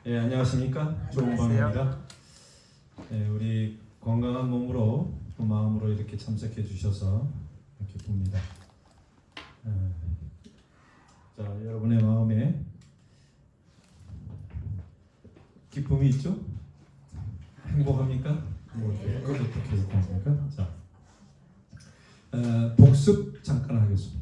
안녕하십니까? 조은광입니다. 우리 건강한 몸으로 마음으로 이렇게 참석해 주셔서 기쁩니다. 자, 여러분의 마음에 기쁨이 있죠? 행복합니까? 그것도 어떻게 행복합니까? 자, 복습 잠깐 하겠습니다.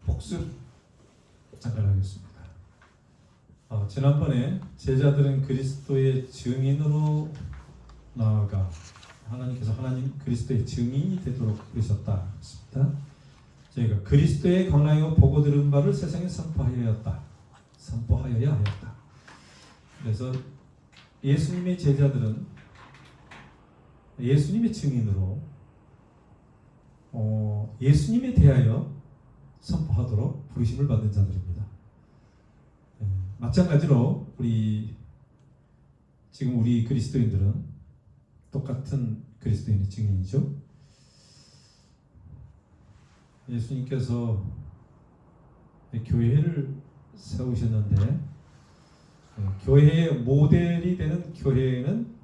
복습 잠깐 하겠습니다. 지난번에 제자들은 그리스도의 증인으로 나아가 하나님께서 그리스도의 증인이 되도록 부르셨다 했습니다. 저희가 그리스도의 강하여 보고 들은 바를 세상에 선포하여야 하였다. 그래서 예수님의 제자들은 예수님의 증인으로 예수님에 대하여 선포하도록 부르심을 받은 자들입니다. 마찬가지로 지금 우리 그리스도인들은 똑같은 그리스도인의 증인이죠. 예수님께서 교회를 세우셨는데 교회의 모델이 되는 교회는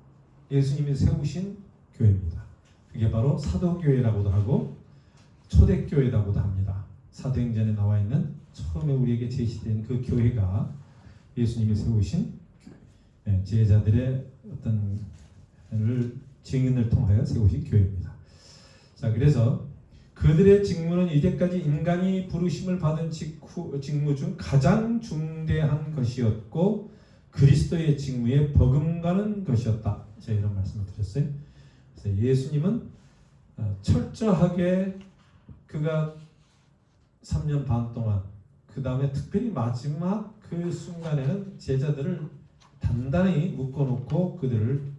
예수님이 세우신 교회입니다. 그게 바로 사도교회라고도 하고 초대교회라고도 합니다. 사도행전에 나와 있는 처음에 우리에게 제시된 그 교회가 예수님이 세우신 제자들의 어떤 증인을 통하여 세우신 교회입니다. 자, 그래서 그들의 직무는 이제까지 인간이 부르심을 받은 직무 중 가장 중대한 것이었고 그리스도의 직무에 버금가는 것이었다. 제가 이런 말씀을 드렸어요. 그래서 예수님은 철저하게 그가 3년 반 동안 그 다음에 특별히 마지막 그 순간에는 제자들을 단단히 묶어놓고 그들을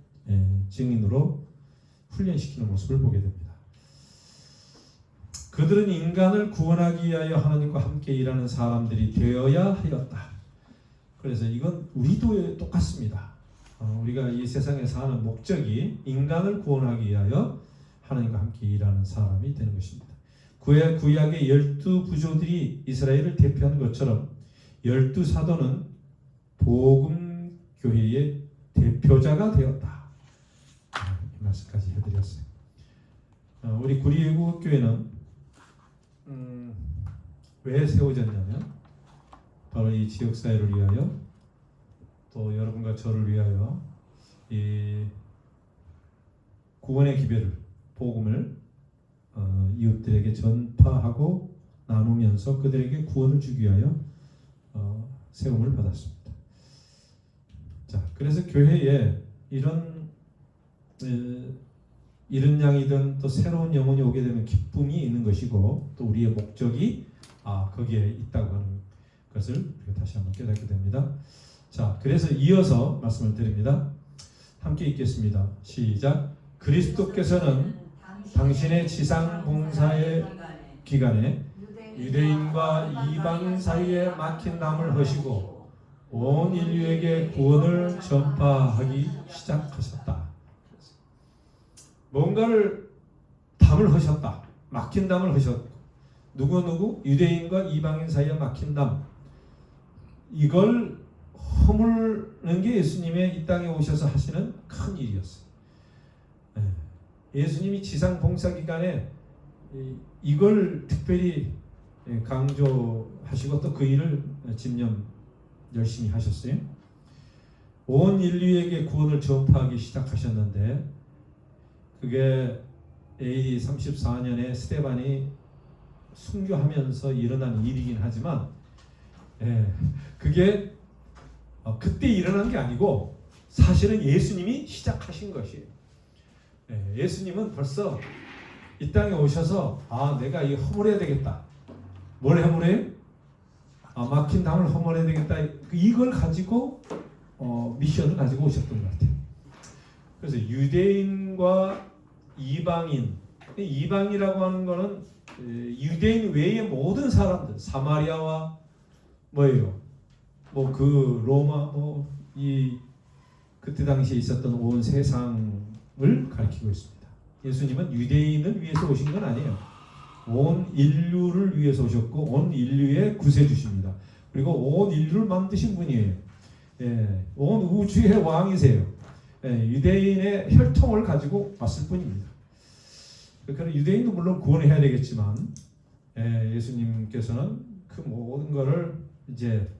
증인으로 훈련시키는 모습을 보게 됩니다. 그들은 인간을 구원하기 위하여 하나님과 함께 일하는 사람들이 되어야 하였다. 그래서 이건 우리도 똑같습니다. 우리가 이 세상에 사는 목적이 인간을 구원하기 위하여 하나님과 함께 일하는 사람이 되는 것입니다. 구약의 12부조들이 이스라엘을 대표하는 것처럼 12사도는 복음교회의 대표자가 되었다. 이 말씀까지 해드렸어요. 우리 구리애국교회는 왜 세워졌냐면 바로 이 지역사회를 위하여 또 여러분과 저를 위하여 이 구원의 기별을 복음을 이웃들에게 전파하고 나누면서 그들에게 구원을 주기 위하여 세움을 받았습니다. 자, 그래서 교회에 이런 양이든 또 새로운 영혼이 오게 되면 기쁨이 있는 것이고 또 우리의 목적이 거기에 있다고 하는 것을 우리가 다시 한번 깨닫게 됩니다. 자, 그래서 이어서 말씀을 드립니다. 함께 읽겠습니다. 시작. 그리스도께서는 당신의 지상 봉사의 기간에 유대인과 이방인 사이에 막힌 담을 허시고 온 인류에게 구원을 전파하기 시작하셨다. 뭔가를 담을 허셨다. 막힌 담을 허셨고 누구 유대인과 이방인 사이에 막힌 담, 이걸 허물는 게 예수님의 이 땅에 오셔서 하시는 큰 일이었어요. 예수님이 지상 봉사 기간에 이걸 특별히 강조하시고 또 그 일을 집념 열심히 하셨어요. 온 인류에게 구원을 전파하기 시작하셨는데 그게 AD 34년에 스데반이 순교하면서 일어난 일이긴 하지만 그게 그때 일어난 게 아니고 사실은 예수님이 시작하신 것이에요. 예수님은 벌써 이 땅에 오셔서 내가 이 허물해야 되겠다. 뭘 허물해요? 막힌 담을 허물해야 되겠다. 이걸 가지고 미션을 가지고 오셨던 것 같아요. 그래서 유대인과 이방이라고 하는 거는 유대인 외의 모든 사람들, 사마리아와 뭐예요? 뭐 그 로마 이 그때 당시에 있었던 온 세상을 가리키고 있습니다. 예수님은 유대인을 위해서 오신 건 아니에요. 온 인류를 위해서 오셨고 온 인류의 구세주십니다. 그리고 온 인류를 만드신 분이에요. 예, 온 우주의 왕이세요. 예, 유대인의 혈통을 가지고 왔을 뿐입니다. 그러니까 유대인도 물론 구원해야 되겠지만 예수님께서는 그 모든 것을 이제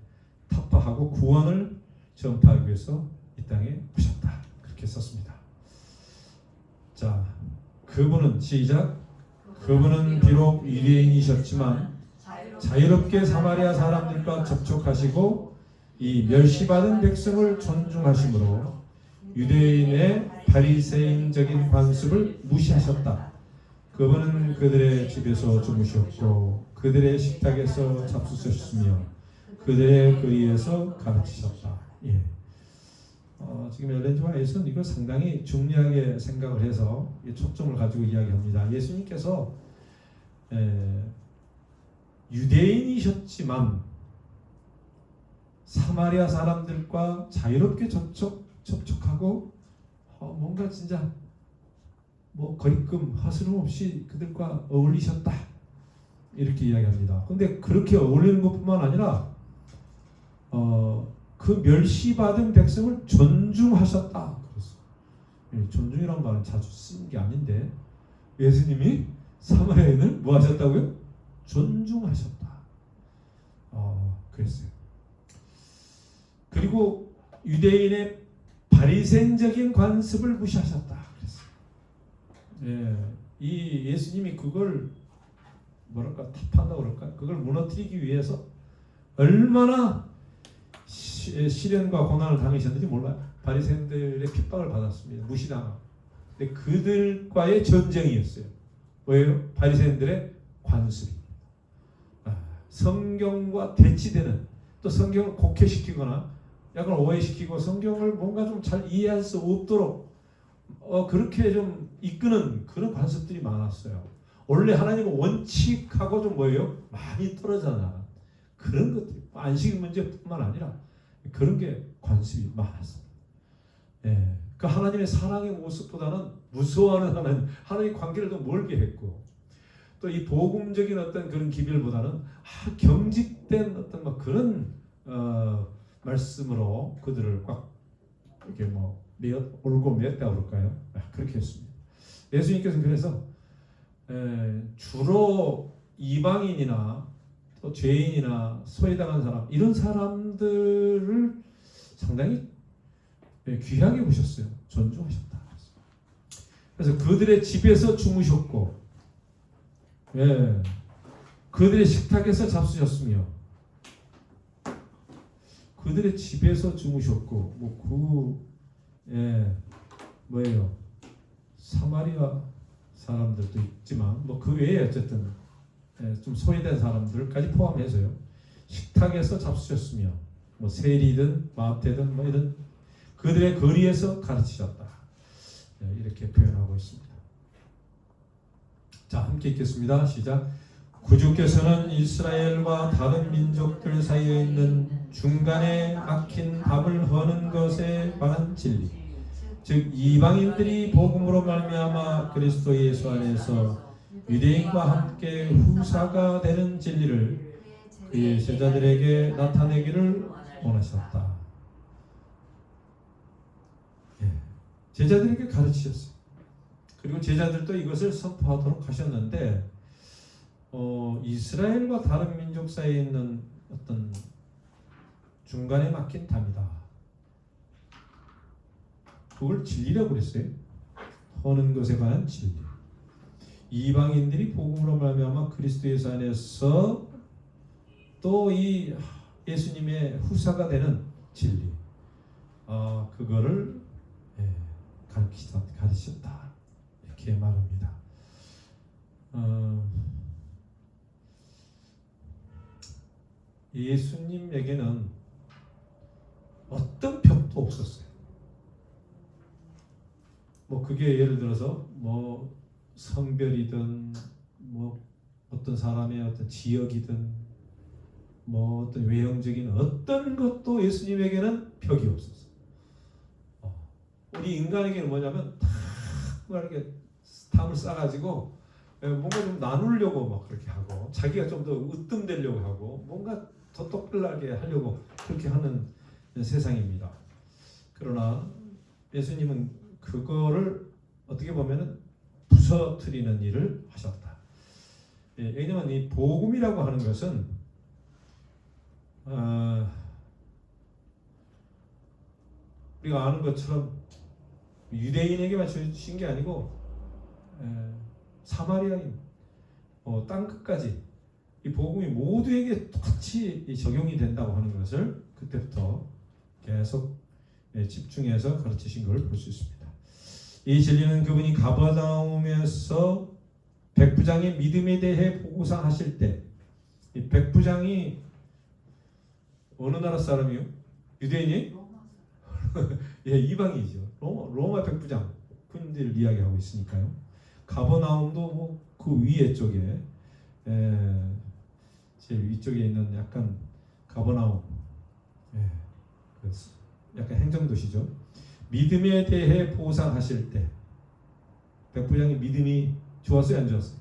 타파하고 구원을 전파하기 위해서 이 땅에 오셨다. 그렇게 썼습니다. 자, 그분은 시작. 그분은 비록 유대인이셨지만 자유롭게 사마리아 사람들과 접촉하시고 이 멸시받은 백성을 존중하심으로 유대인의 바리새인적인 관습을 무시하셨다. 그분은 그들의 집에서 주무셨고 그들의 식탁에서 잡수셨으며 그들의 거리에서 가르치셨다. 예. 지금 엘렌 지 화이트는 이걸 상당히 중요하게 생각을 해서 초점을 가지고 이야기합니다. 예수님께서 유대인이셨지만 사마리아 사람들과 자유롭게 접촉하고 뭔가 진짜 뭐 거리낌 하스름 없이 그들과 어울리셨다 이렇게 이야기합니다. 근데 그렇게 어울리는 것뿐만 아니라 그 멸시받은 백성을 존중하셨다. 그래서 존중이란 말은 자주 쓰는 게 아닌데 예수님이 사마리아인을 뭐 하셨다고요? 존중하셨다. 그랬어요. 그리고 유대인의 바리새인적인 관습을 무시하셨다. 그랬어요. 예, 이 예수님이 그걸 뭐랄까 탑한다 그럴까? 그걸 무너뜨리기 위해서 얼마나 시련과 고난을 당하셨는지 몰라요. 바리새인들의 핍박을 받았습니다. 무시당하고. 근데 그들과의 전쟁이었어요. 왜요? 바리새인들의 관습. 성경과 대치되는, 또 성경을 곡해시키거나 약간 오해시키고 성경을 뭔가 좀 잘 이해할 수 없도록 그렇게 좀 이끄는 그런 관습들이 많았어요. 원래 하나님의 원칙하고 좀 뭐예요? 많이 떨어져나 그런 것들, 안식 문제뿐만 아니라 그런 게 관습이 많았습니다. 예, 그 하나님의 사랑의 모습보다는 무서워하는 하나님 관계를 더 멀게 했고, 또 이 복음적인 어떤 그런 기별보다는 경직된 어떤 막 그런 말씀으로 그들을 꽉 이렇게 뭐 올고 맸다 그럴까요? 그렇게 했습니다. 예수님께서는 그래서 주로 이방인이나 또 죄인이나 소외당한 사람 이런 사람들을 상당히 귀하게 보셨어요. 존중하셨다. 그래서 그들의 집에서 주무셨고, 그들의 식탁에서 잡수셨으며, 그들의 집에서 주무셨고, 뭐예요? 사마리아 사람들도 있지만, 그 외에 어쨌든 좀 소외된 사람들까지 포함해서요. 식탁에서 잡수셨으며, 세리든 마태든 이런 그들의 거리에서 가르치셨다. 이렇게 표현하고 있습니다. 자, 함께 읽겠습니다. 시작. 구주께서는 이스라엘과 다른 민족들 사이에 있는 중간에 막힌 답을 허는 것에 관한 진리, 즉 이방인들이 복음으로 말미암아 그리스도 예수 안에서 유대인과 함께 후사가 되는 진리를 그의 제자들에게 나타내기를 원하셨다. 제자들에게 가르치셨어요. 그리고 제자들도 이것을 선포하도록 하셨는데, 이스라엘과 다른 민족 사이에 있는 어떤 중간에 막힌 담이다. 그걸 진리라고 그랬어요. 허는 것에 관한 진리. 이방인들이 복음으로 말미암아 그리스도 예수 안에서 또 이 예수님의 후사가 되는 진리. 그거를 가르치셨다. 이렇게 말합니다. 예수님에게는 어떤 벽도 없었어요. 그게 예를 들어서 성별이든 어떤 사람의 어떤 지역이든 뭐 어떤 외형적인 어떤 것도 예수님에게는 벽이 없었어. 우리 인간에게는 뭐냐면 다 이렇게 탐을 쌓아가지고 뭔가 좀 나누려고 막 그렇게 하고 자기가 좀 더 으뜸되려고 하고 뭔가 더 똑똑하게 하려고 그렇게 하는 세상입니다. 그러나 예수님은 그거를 어떻게 보면은 부서뜨리는 일을 하셨다. 왜냐하면 이 복음이라고 하는 것은 우리가 아는 것처럼 유대인에게만 주신 게 아니고 사마리아인 땅 끝까지 이 복음이 모두에게 똑같이 적용이 된다고 하는 것을 그때부터 계속 집중해서 가르치신 걸 볼 수 있습니다. 이 진리는 그분이 가버나움에서 백부장의 믿음에 대해 보고상하실 때, 이 백부장이 어느 나라 사람이요? 유대인이? 예, 이방이죠. 로마 백부장 군인들 이야기하고 있으니까요. 가버나움도 뭐 그 위에 쪽에 제일 위쪽에 있는 약간 가버나움, 약간 행정도시죠. 믿음에 대해 보상하실 때 백부장의 믿음이 좋았어요, 안 좋았어요?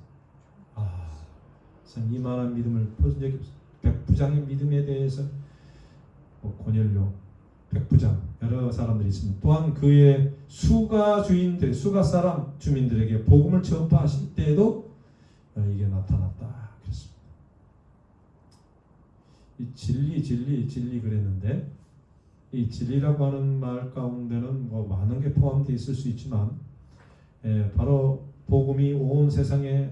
참 이만한 믿음을 보여준 적이 없어요. 백부장의 믿음에 대해서 고넬료, 백부장 여러 사람들이 있습니다. 또한 그의 수가 사람 주민들에게 복음을 전파하실 때에도 이게 나타났다 그랬습니다. 이 진리 그랬는데 이 진리라고 하는 말 가운데는 뭐 많은 게 포함되어 있을 수 있지만 바로 복음이 온 세상에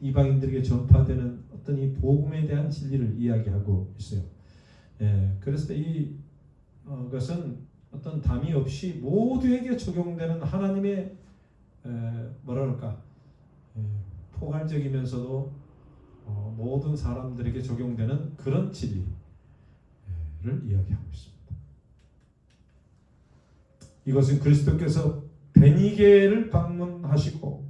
이방인들에게 전파되는 어떤 이 복음에 대한 진리를 이야기하고 있어요. 그래서 이 것은 어떤 담이 없이 모두에게 적용되는 하나님의 뭐랄까 포괄적이면서도 모든 사람들에게 적용되는 그런 진리를 이야기하고 있습니다. 이것은 그리스도께서 베니게를 방문하시고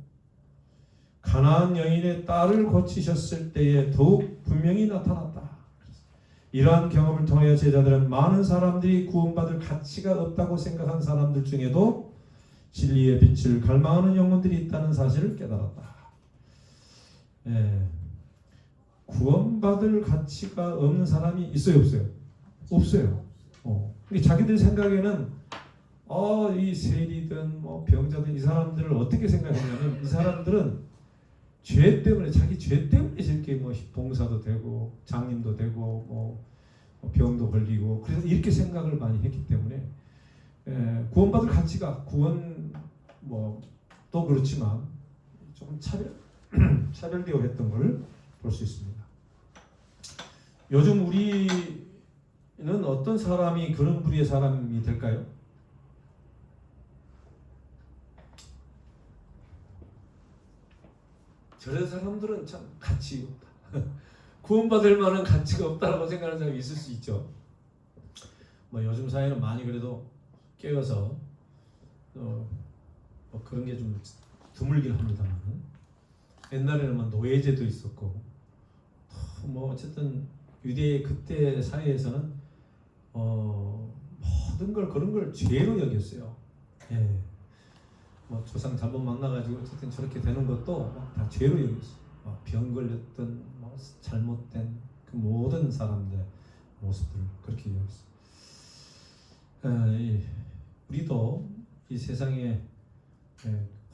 가나안 여인의 딸을 고치셨을 때에 더욱 분명히 나타났다. 이러한 경험을 통하여 제자들은 많은 사람들이 구원받을 가치가 없다고 생각한 사람들 중에도 진리의 빛을 갈망하는 영혼들이 있다는 사실을 깨달았다. 구원받을 가치가 없는 사람이 있어요, 없어요? 없어요. 자기들 생각에는 이 세리든 뭐 병자든 이 사람들을 어떻게 생각하냐면 이 사람들은 죄 때문에 자기 죄 때문에 저렇게 뭐 봉사도 되고 장님도 되고 뭐 병도 걸리고 그래서 이렇게 생각을 많이 했기 때문에 구원받을 가치가 구원 뭐 또 그렇지만 조금 차별되어 했던 걸 볼 수 있습니다. 요즘 우리는 어떤 사람이 그런 부류의 사람이 될까요? 저런 사람들은 참 가치 없다. 구원받을 만한 가치가 없다라고 생각하는 사람이 있을 수 있죠. 뭐 요즘 사회는 많이 그래도 깨어서 뭐 그런 게 좀 드물긴 합니다만 옛날에는 뭐 노예제도 있었고 뭐 어쨌든 유대 그때 사회에서는 모든 걸 그런 걸 죄로 여겼어요. 뭐 조상 잘못 만나가지고 어쨌든 저렇게 되는 것도 다 죄로 여겼어요. 병 걸렸던 뭐 잘못된 그 모든 사람들의 모습들을 그렇게 여겼어요. 우리도 이 세상에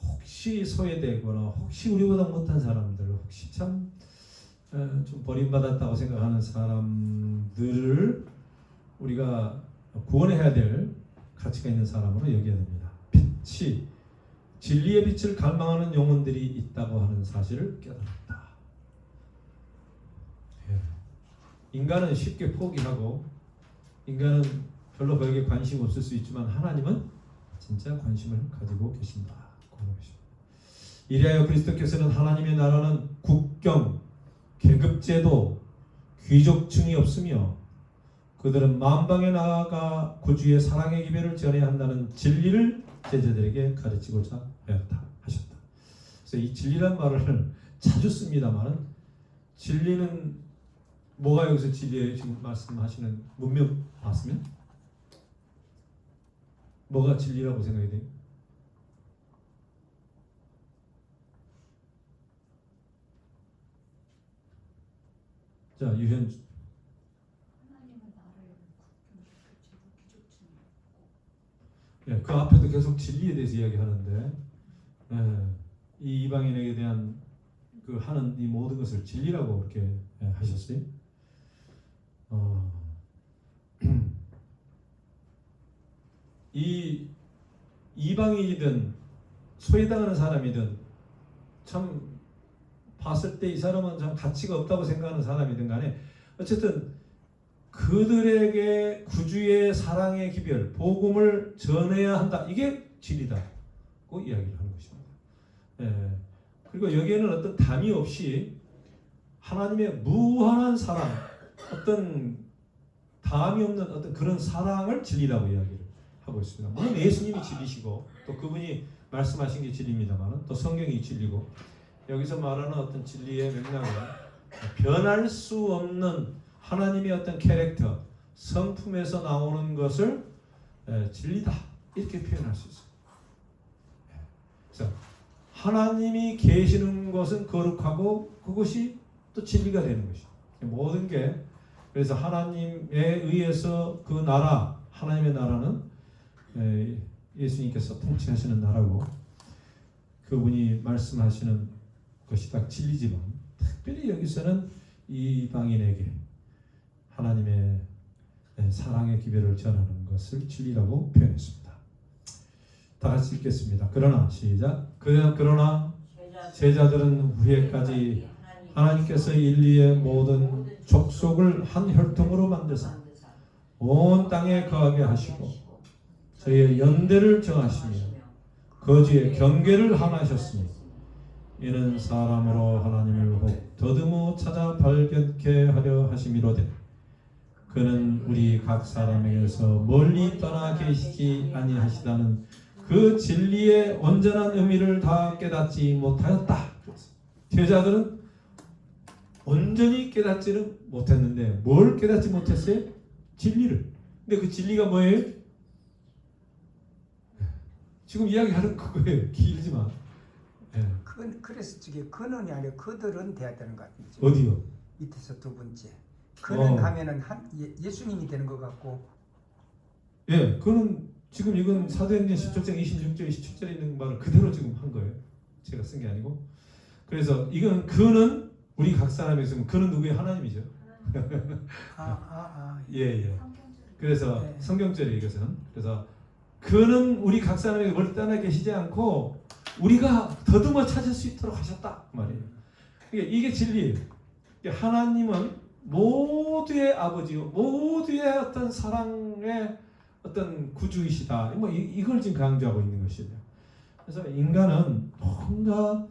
혹시 소외되거나 혹시 우리보다 못한 사람들, 혹시 참 좀 버림받았다고 생각하는 사람들을 우리가 구원해야 될 가치가 있는 사람으로 여겨야 됩니다. 빛이 진리의 빛을 갈망하는 영혼들이 있다고 하는 사실을 깨달았다. 인간은 쉽게 포기하고 인간은 별로 거기에 관심 없을 수 있지만 하나님은 진짜 관심을 가지고 계신다. 이리하여 그리스도께서는 하나님의 나라는 국경, 계급제도, 귀족층이 없으며 그들은 만방에 나아가 구주의 사랑의 기별을 전해야 한다는 진리를 제자들에게 가르치고자 하였다 하셨다. 그래서 이 진리란 말을 자주 씁니다만 진리는 뭐가 여기서 진리예요? 지금 말씀하시는 문명 봤으면 뭐가 진리라고 생각이 돼요? 자, 유현. 예, 그 앞에도 계속 진리에 대해서 이야기하는데, 예, 이 이방인에게 대한 그 하는 이 모든 것을 진리라고 그렇게 하셨어요. 이 이방인이든 소외당하는 사람이든 참 봤을 때 이 사람은 참 가치가 없다고 생각하는 사람이든 간에 어쨌든 그들에게 구주의 사랑의 기별, 복음을 전해야 한다. 이게 진리다고 이야기를 하는 것입니다. 예. 그리고 여기에는 어떤 담이 없이 하나님의 무한한 사랑, 어떤 담이 없는 어떤 그런 사랑을 진리라고 이야기를 하고 있습니다. 물론 예수님이 진리시고 또 그분이 말씀하신 게 진리입니다만 또 성경이 진리고 여기서 말하는 어떤 진리의 맥락은 변할 수 없는 하나님의 어떤 캐릭터, 성품에서 나오는 것을 진리다 이렇게 표현할 수 있어요. 그래서 하나님이 계시는 것은 거룩하고 그것이 또 진리가 되는 것이죠. 모든 게 그래서 하나님에 의해서 그 나라, 하나님의 나라는 예수님께서 통치하시는 나라고 그분이 말씀하시는 것이 딱 진리지만 특별히 여기서는 이방인에게 하나님의 사랑의 기별을 전하는 것을 진리라고 표현했습니다. 다 같이 읽겠습니다. 그러나 시작. 그러나 제자들은 후에까지 하나님께서 인류의 모든 족속을 한 혈통으로 만드사 온 땅에 거하게 하시고 저희의 연대를 정하시며 거주의 경계를 하나하셨으니 이는 사람으로 하나님을 혹 더듬어 찾아 발견케 하려 하심이로되 그는 우리 각 사람에게서 멀리 떠나 계시지 아니하시다는 그 진리의 온전한 의미를 다 깨닫지 못하였다. 제자들은 온전히 깨닫지는 못했는데 뭘 깨닫지 못했어요? 진리를. 근데 그 진리가 뭐예요? 지금 이야기하는 그거예요. 길지만. 예. 그래서 저게 근원이 아니라 그들은 돼야 되는 것 같아요. 어디요? 밑에서 두 번째. 근원 하면은 예수님이 되는 것 같고. 예, 그는 지금 이건 사도행전 17장 26절 27절에 있는 말을 그대로 지금 한 거예요. 제가 쓴 게 아니고. 그래서 이건 그는 우리 각 사람이 있으면 그는 누구의 하나님이죠. 예. 그래서 네. 성경절에 이것은 그래서 그는 우리 각 사람에게 멀리 떠나 계시지 않고 우리가 더듬어 찾을 수 있도록 하셨다 그 말이에요. 그러니까 이게 진리예요. 하나님은 모두의 아버지요, 모두의 어떤 사랑의 어떤 구주이시다. 뭐 이걸 지금 강조하고 있는 것이죠. 그래서 인간은 뭔가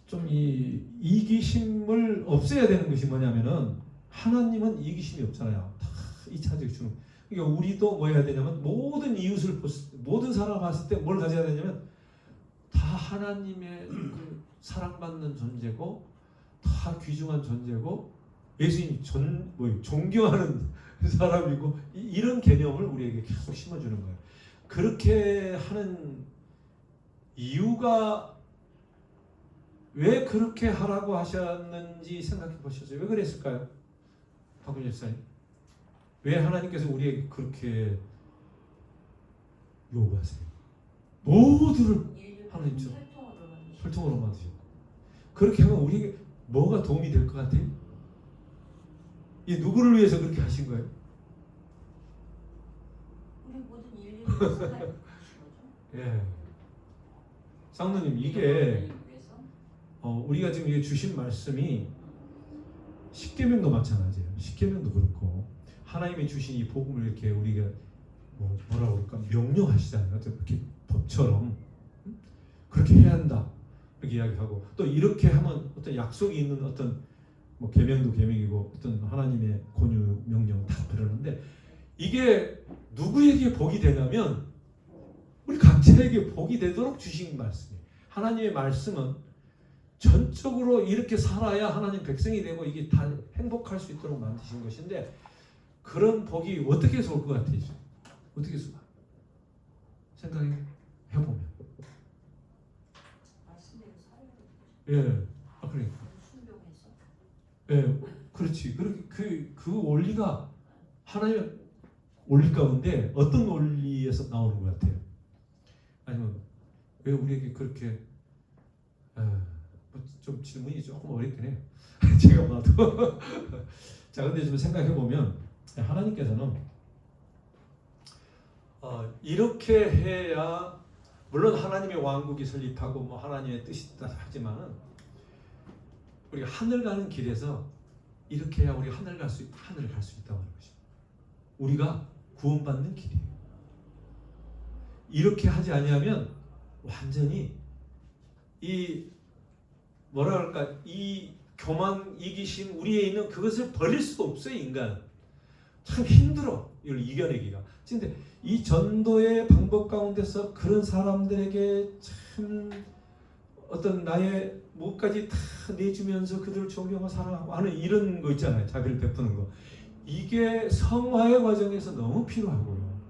좀 이 이기심을 없애야 되는 것이 뭐냐면은 하나님은 이기심이 없잖아요. 다 이차적 주는. 그러니까 우리도 뭐 해야 되냐면 모든 이웃을 모든 사람을 봤을 때 뭘 가져야 되냐면 다 하나님의 그 사랑받는 존재고 다 귀중한 존재고 예수님 존경하는 사람이고 이런 개념을 우리에게 계속 심어주는 거예요. 그렇게 하는 이유가 왜 그렇게 하라고 하셨는지 생각해 보셨어요? 왜 그랬을까요? 박근혜 집사님. 왜 하나님께서 우리에게 그렇게 요구하세요? 모두를 하나님처럼 혈통으로 만드셨고 그렇게 하면 우리에게 뭐가 도움이 될 것 같아요? 이 누구를 위해서 그렇게 하신 거예요? 우리 모든 인류를 예. 장로님 이게 우리가 지금 이게 주신 말씀이 십계명도 마찬가지예요. 십계명도 그렇고 하나님이 주신 이 복음을 이렇게 우리가 뭐라고 그럴까 명령하시잖아요. 이렇게 법처럼 그렇게 해야 한다 이렇게 이야기하고 또 이렇게 하면 어떤 약속이 있는 어떤 뭐 계명도 계명이고 어떤 하나님의 권유 명령 다 그러는데 이게 누구에게 복이 되냐면 우리 각자에게 복이 되도록 주신 말씀이에요. 하나님의 말씀은 전적으로 이렇게 살아야 하나님 백성이 되고 이게 다 행복할 수 있도록 만드신 것인데 그런 복이 어떻게 해서 올 것 같아요? 어떻게 해서 생각해 보면 말씀대로 살아야 돼. 예, 그러니까 순종해서. 예, 그렇지. 그렇게 그 원리가 하나님의 원리 가운데 어떤 원리에서 나오는 것 같아요? 아니면 왜 우리에게 그렇게 좀 질문이 조금 어렵긴 해요. 제가 봐도. 자, 근데 좀 생각해 보면 하나님께서는 이렇게 해야 물론 하나님의 왕국이 설립하고 뭐 하나님의 뜻이 있다 하지만은 우리가 하늘 가는 길에서 이렇게 해야 우리가 하늘 갈 수 있다고 하는 것입니다. 우리가 구원받는 길이에요. 이렇게 하지 아니하면 완전히 이 뭐라 그럴까 이 교만 이기심 우리에 있는 그것을 버릴 수가 없어요. 인간 참 힘들어 이걸 이겨내기가. 근데 이 전도의 방법 가운데서 그런 사람들에게 참 어떤 나의 뭐까지 다 내주면서 그들을 존경하고 사랑하고 하는 이런 거 있잖아요. 자비를 베푸는 거. 이게 성화의 과정에서 너무 필요하고요.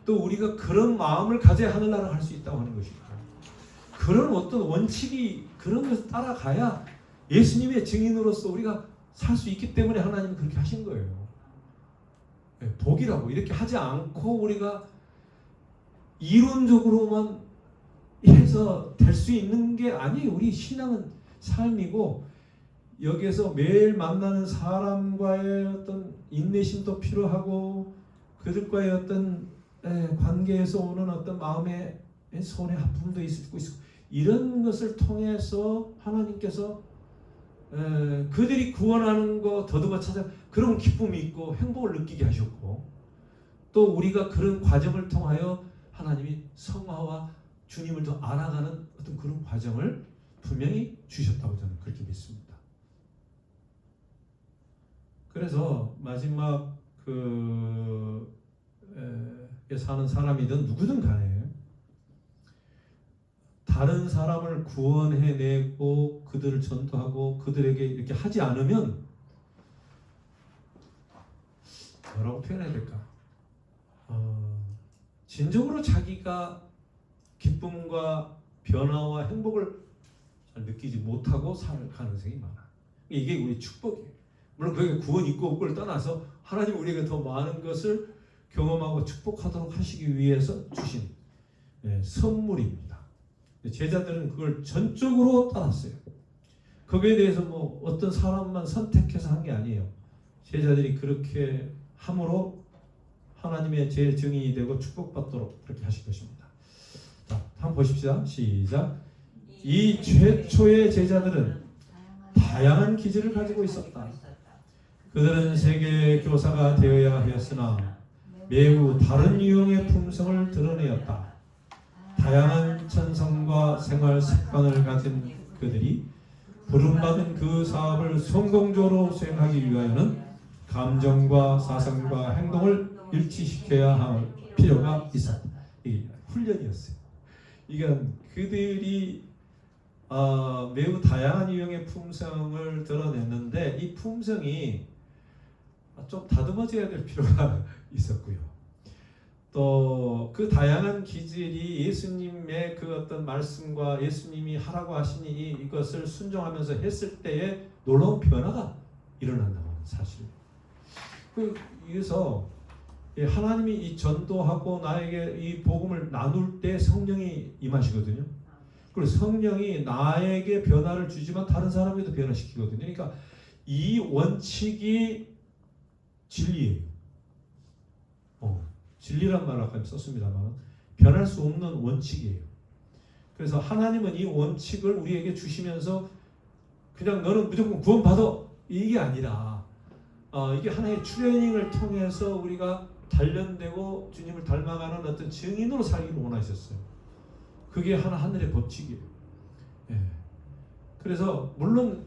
또 우리가 그런 마음을 가져야 하늘나라 갈 수 있다고 하는 것이고 그런 어떤 원칙이 그런 것을 따라가야 예수님의 증인으로서 우리가 살 수 있기 때문에 하나님이 그렇게 하신 거예요. 네, 복이라고 이렇게 하지 않고 우리가 이론적으로만 해서 될 수 있는 게 아니에요. 우리 신앙은 삶이고 여기에서 매일 만나는 사람과의 어떤 인내심도 필요하고 그들과의 어떤 관계에서 오는 어떤 마음의 손의 아픔도 있고 이런 것을 통해서 하나님께서 그들이 구원하는 거 더듬어 찾아 그런 기쁨이 있고 행복을 느끼게 하셨고 또 우리가 그런 과정을 통하여 하나님이 성화와 주님을 더 알아가는 어떤 그런 과정을 분명히 주셨다고 저는 그렇게 믿습니다. 그래서 마지막 사는 사람이든 누구든 간에 다른 사람을 구원해내고 그들을 전도하고 그들에게 이렇게 하지 않으면 뭐라고 표현해야 될까? 진정으로 자기가 기쁨과 변화와 행복을 잘 느끼지 못하고 살 가능성이 많아. 이게 우리 축복이에요. 물론 그게 구원 있고 없고를 떠나서 하나님 우리에게 더 많은 것을 경험하고 축복하도록 하시기 위해서 주신 선물입니다. 제자들은 그걸 전적으로 따랐어요. 거기에 대해서 뭐 어떤 사람만 선택해서 한 게 아니에요. 제자들이 그렇게 함으로 하나님의 제 증인이 되고 축복받도록 그렇게 하실 것입니다. 자, 한번 보십시다. 시작. 이 최초의 제자들은 다양한 기질을 가지고 있었다. 그들은 세계 교사가 되어야 하였으나 매우 다른 유형의 품성을 드러내었다. 다양한 천성과 생활 습관을 가진 그들이 부름받은 그 사업을 성공적으로 수행하기 위하여는 감정과 사상과 행동을 일치시켜야 할 필요가 있었다. 이게 훈련이었어요. 이건 그들이 매우 다양한 유형의 품성을 드러냈는데 이 품성이 좀 다듬어져야 될 필요가 있었고요. 또 그 다양한 기질이 예수님의 그 어떤 말씀과 예수님이 하라고 하시니 이것을 순종하면서 했을 때에 놀라운 변화가 일어난다는 사실. 그래서 하나님이 이 전도하고 나에게 이 복음을 나눌 때 성령이 임하시거든요. 그리고 성령이 나에게 변화를 주지만 다른 사람에도 변화시키거든요. 그러니까 이 원칙이 진리예요. 진리란 말을 아까 썼습니다만 변할 수 없는 원칙이에요. 그래서 하나님은 이 원칙을 우리에게 주시면서 그냥 너는 무조건 구원받아 이게 아니라 이게 하나의 트레이닝을 통해서 우리가 단련되고 주님을 닮아가는 어떤 증인으로 살기를 원하셨어요. 그게 하늘의 법칙이에요. 그래서 물론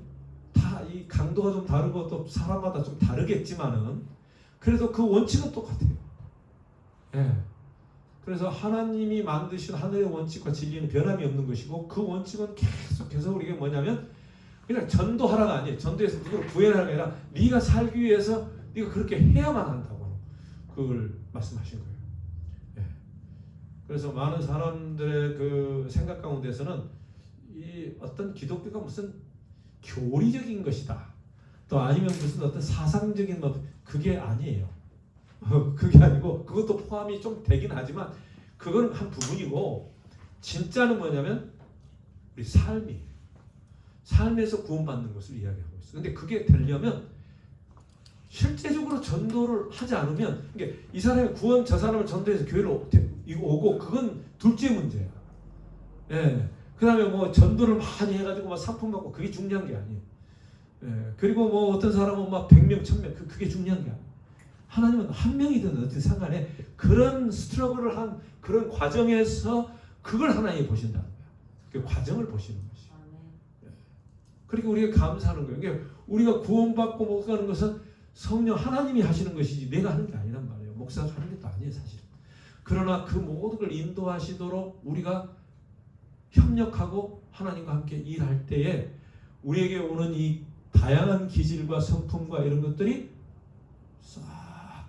다 이 강도가 좀 다르고 또 사람마다 좀 다르겠지만은 그래도 그 원칙은 똑같아요. 그래서 하나님이 만드신 하늘의 원칙과 진리는 변함이 없는 것이고 그 원칙은 계속해서 우리가 뭐냐면 그냥 전도하라가 아니에요. 전도해서 누구를 구해라가 아니라 네가 살기 위해서 네가 그렇게 해야만 한다고 그걸 말씀하신 거예요. 예. 그래서 많은 사람들의 그 생각 가운데서는 이 어떤 기독교가 무슨 교리적인 것이다. 또 아니면 무슨 어떤 사상적인 뭐 그게 아니에요. 그게 아니고 그것도 포함이 좀 되긴 하지만 그건 한 부분이고 진짜는 뭐냐면 우리 삶에서 구원받는 것을 이야기하고 있어요. 근데 그게 되려면 실제적으로 전도를 하지 않으면 이게 이 사람의 구원 저 사람을 전도해서 교회로 오고 그건 둘째 문제야. 예. 그다음에 뭐 전도를 많이 해가지고 막 상품 받고 그게 중요한 게 아니에요. 예. 그리고 뭐 어떤 사람은 막 100명, 1000명 그게 중요한 게 아니에요. 하나님은 한 명이든 어떻게 상관에 그런 스트러글을 한 그런 과정에서 그걸 하나님이 보신다는 거야. 그 과정을 보시는 것이. 그러니까 우리가 감사하는 거예요. 그러니까 우리가 구원받고 목사하는 것은 성령 하나님이 하시는 것이지 내가 하는 게 아니란 말이에요. 목사가 하는 것도 아니에요, 사실. 그러나 그 모든 걸 인도하시도록 우리가 협력하고 하나님과 함께 일할 때에 우리에게 오는 이 다양한 기질과 성품과 이런 것들이 싹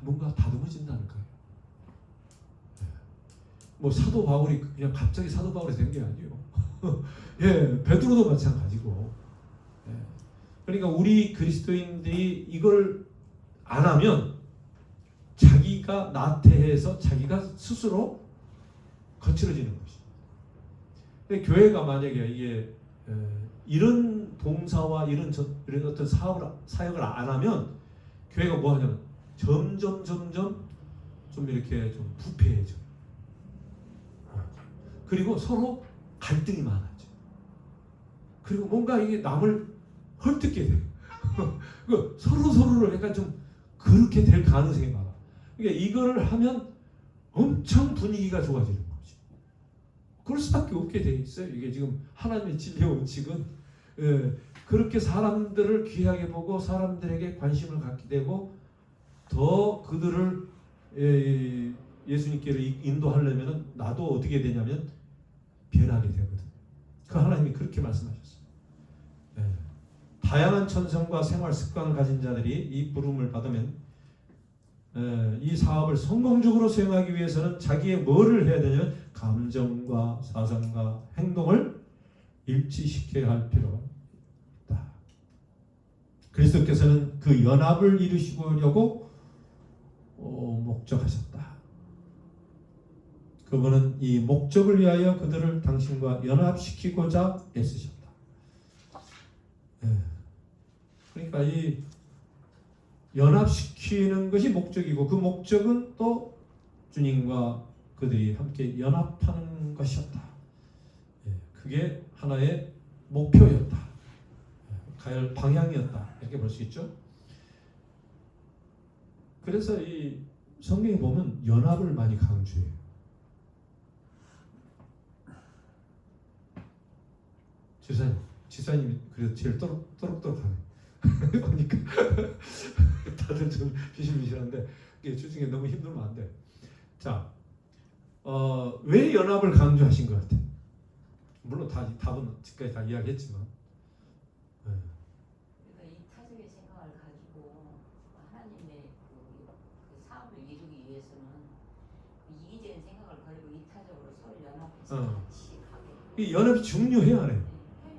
뭔가 다듬어진다는 거예요. 뭐 사도 바울이 그냥 갑자기 사도 바울이 된 게 아니에요. 예, 베드로도 마찬가지고. 예. 그러니까 우리 그리스도인들이 이걸 안 하면 자기가 나태해서 자기가 스스로 거칠어지는 것이. 근데 교회가 만약에 이게 이런 봉사와 이런 어떤 사역을 안 하면 교회가 뭐 하냐면 점점 좀 이렇게 좀 부패해져. 그리고 서로 갈등이 많아져. 그리고 뭔가 이게 남을 헐뜯게 돼. 서로를 약간 좀 그렇게 될 가능성이 많아. 그러니까 이거를 하면 엄청 분위기가 좋아지는 거지. 그럴 수밖에 없게 돼 있어요. 이게 지금 하나님의 진리의 원칙은 그렇게 사람들을 귀하게 보고 사람들에게 관심을 갖게 되고 더 그들을 예수님께로 인도하려면 나도 어떻게 되냐면 변하게 되거든. 그 하나님이 그렇게 말씀하셨어요. 다양한 천성과 생활 습관을 가진 자들이 이 부름을 받으면 이 사업을 성공적으로 수행하기 위해서는 자기의 뭐를 해야 되냐면 감정과 사상과 행동을 일치시켜야 할 필요가 있다. 그리스도께서는 그 연합을 이루시려고 목적하셨다. 그분은 이 목적을 위하여 그들을 당신과 연합시키고자 애쓰셨다. 그러니까 이 연합시키는 것이 목적이고 그 목적은 또 주님과 그들이 함께 연합하는 것이었다. 그게 하나의 목표였다. 가야 할 방향이었다. 이렇게 볼 수 있죠. 그래서 이 성경에 보면 연합을 많이 강조해요. 지사님이 그래서 제일 또록또록하네. 그러니까 다들 좀 비실비실한데 이게 주중에 너무 힘들면 안 돼. 자, 왜 연합을 강조하신 것 같아? 물론 답은 지금까지 다 이야기했지만. 그러니까 이타적인 생각을 가지고 하나님의 그 사업을 이루기 위해서는 이기적인 생각을 버리고 이타적으로 서로 연합해서 같이 가게. 이 연합이 중요해야 해요.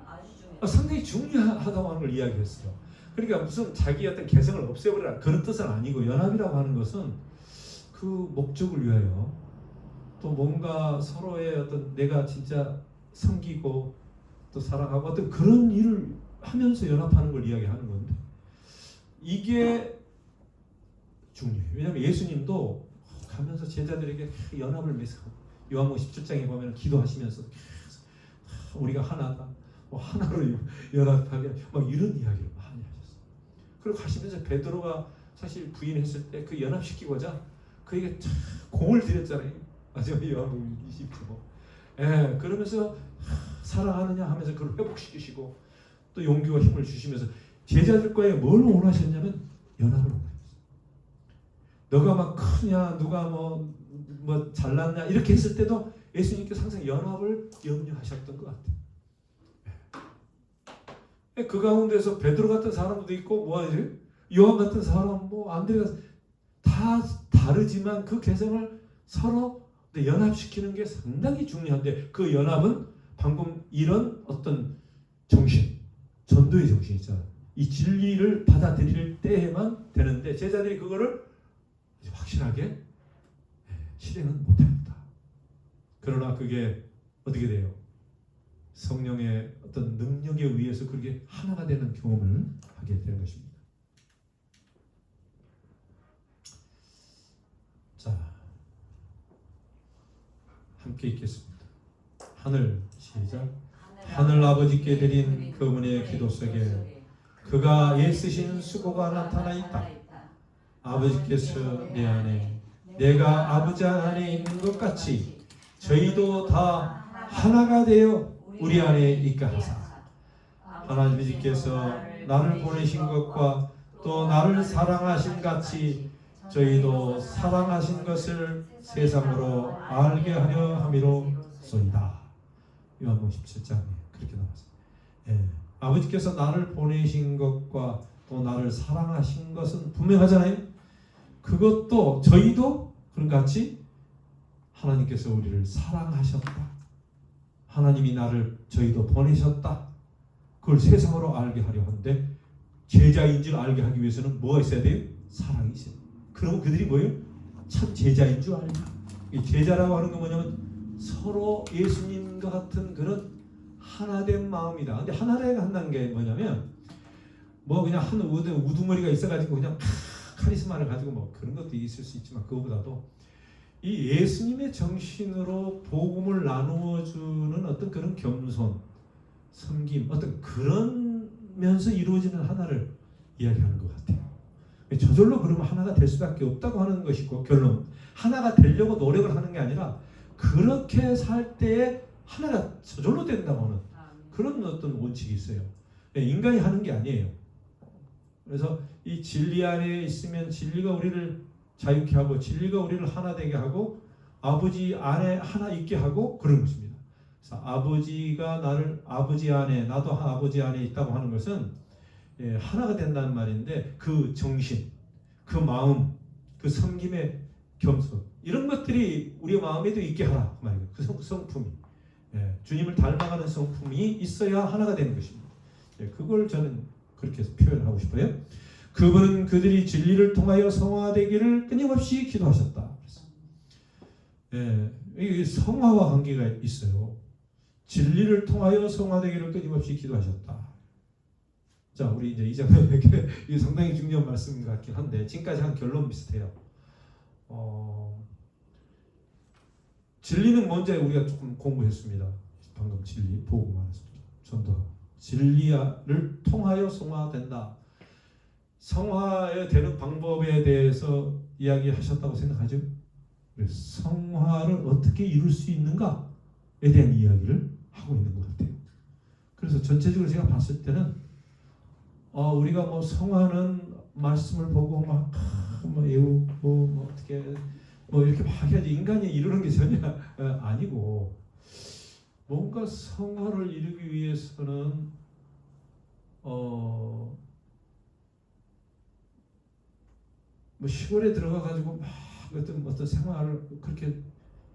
아주 중요해요. 상당히 중요하다고 하는 걸 이야기했어요. 그러니까 무슨 자기 어떤 개성을 없애버리라 그런 뜻은 아니고 연합이라고 하는 것은 그 목적을 위하여 또 뭔가 서로의 어떤 내가 진짜 섬기고 또 사랑하고 어떤 그런 일을 하면서 연합하는 걸 이야기하는 건데 이게 중요해요. 왜냐하면 예수님도 가면서 제자들에게 연합을 맺고 요한복음 17장에 보면 기도하시면서 우리가 하나다. 하나로 연합하게 막 이런 이야기를 많이 하셨어요. 그리고 가시면서 베드로가 사실 부인했을 때 그 연합시키고자 그에게 공을 들였잖아요. 마지막 요한복음 20장. 그러면서 사랑하느냐 하면서 그걸 회복시키시고 또 용기와 힘을 주시면서 제자들과의 뭘 원하셨냐면 연합을 원하셨어요. 너가 막 크냐, 누가 뭐 잘났냐 이렇게 했을 때도 예수님께서 항상 연합을 염려하셨던 것 같아요. 그 가운데서 베드로 같은 사람도 있고 뭐하지? 요한 같은 사람, 뭐 안드레가 다 다르지만 그 개성을 서로 연합시키는 게 상당히 중요한데 그 연합은 방금 이런 어떤 정신, 전도의 정신 있잖아요. 이 진리를 받아들일 때에만 되는데 제자들이 그거를 확실하게 실행은 못합니다. 그러나 그게 어떻게 돼요? 성령의 어떤 능력에 의해서 그렇게 하나가 되는 경험을 하게 되는 것입니다. 자, 함께 읽겠습니다. 하늘 시작. 하늘 아버지께 드린 그분의 기도 속에 그가 애쓰신 수고가 나타나 있다. 아버지께서 내 안에 내가 아버지 안에 있는 것 같이 저희도 다 하나가 되어 우리 안에 있게 하사 하나님께서 나를 보내신 것과 또 나를 사랑하신 같이 저희도 사랑하신 것을 세상으로 알게 하려 함이로소이다. 요한복음 17장에 그렇게 나왔어요. 아버지께서 나를 보내신 것과 또 나를 사랑하신 것은 분명하잖아요. 그것도 저희도 그런 같이 하나님께서 우리를 사랑하셨다. 하나님이 나를 저희도 보내셨다. 그걸 세상으로 알게 하려 하는데 제자인 줄 알게 하기 위해서는 뭐가 있어야 돼요? 사랑이 있어요. 그럼 그들이 뭐예요? 참 제자인 줄 알다. 이 제자라고 하는 건 뭐냐면 서로 예수님과 같은 그런 하나된 마음이다. 근데 하나가 한다는 게 뭐냐면 뭐 그냥 한 우두머리가 있어가지고 그냥 카리스마를 가지고 뭐 그런 것도 있을 수 있지만 그거보다도 이 예수님의 정신으로 복음을 나누어 주는 어떤 그런 겸손, 섬김, 어떤 그런 면서 이루어지는 하나를 이야기하는 것 같아요. 저절로 그러면 하나가 될 수밖에 없다고 하는 것이고 결론 하나가 되려고 노력을 하는 게 아니라 그렇게 살 때에 하나가 저절로 된다고 하는 그런 어떤 원칙이 있어요. 인간이 하는 게 아니에요. 그래서 이 진리 안에 있으면 진리가 우리를 자유케 하고 진리가 우리를 하나 되게 하고 아버지 안에 하나 있게 하고 그런 것입니다. 그래서 아버지가 나를 아버지 안에 나도 아버지 안에 있다고 하는 것은 하나가 된다는 말인데 그 정신, 그 마음, 그 섬김의 겸손 이런 것들이 우리의 마음에도 있게 하라 그 말이에요. 그 성품이 주님을 닮아가는 성품이 있어야 하나가 되는 것입니다. 그걸 저는 그렇게 표현하고 싶어요. 그분은 그들이 진리를 통하여 성화되기를 끊임없이 기도하셨다. 이 성화와 관계가 있어요. 진리를 통하여 성화되기를 끊임없이 기도하셨다. 자, 우리 이제 이 장면에게 이 상당히 중요한 말씀 같긴 한데 지금까지 한 결론 비슷해요. 진리는 먼저 우리가 조금 공부했습니다. 방금 진리 복음 안에서 전도 진리를 통하여 성화된다. 성화에 되는 방법에 대해서 이야기하셨다고 생각하죠? 성화를 어떻게 이룰 수 있는가에 대한 이야기를 하고 있는 것 같아요. 그래서 전체적으로 제가 봤을 때는 우리가 뭐 성화는 말씀을 보고 막 외우고 뭐 어떻게 뭐 이렇게 막 해야지 인간이 이루는 게 전혀 아니고 뭔가 성화를 이루기 위해서는 뭐 시골에 들어가 가지고 막 어떤 생활을 그렇게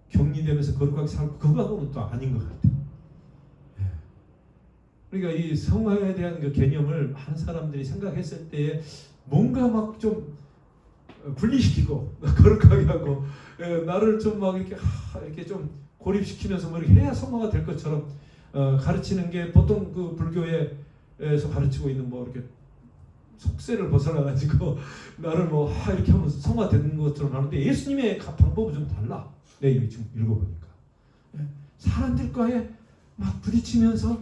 격리되면서 거룩하게 살고 그거하고는 또 아닌 것 같아요. 그러니까 이 성화에 대한 그 개념을 많은 사람들이 생각했을 때에 뭔가 막 좀 분리시키고 거룩하게 하고 나를 좀 막 이렇게 좀 고립시키면서 뭐 이렇게 해야 성화가 될 것처럼 가르치는 게 보통 그 불교에서 가르치고 있는 뭐 이렇게 속세를 벗어나 가지고 나를 뭐 이렇게 하면 성화되는 것처럼 하는데 예수님의 방법은 좀 달라. 내 지금 읽어보니까 사람들과의 막 부딪히면서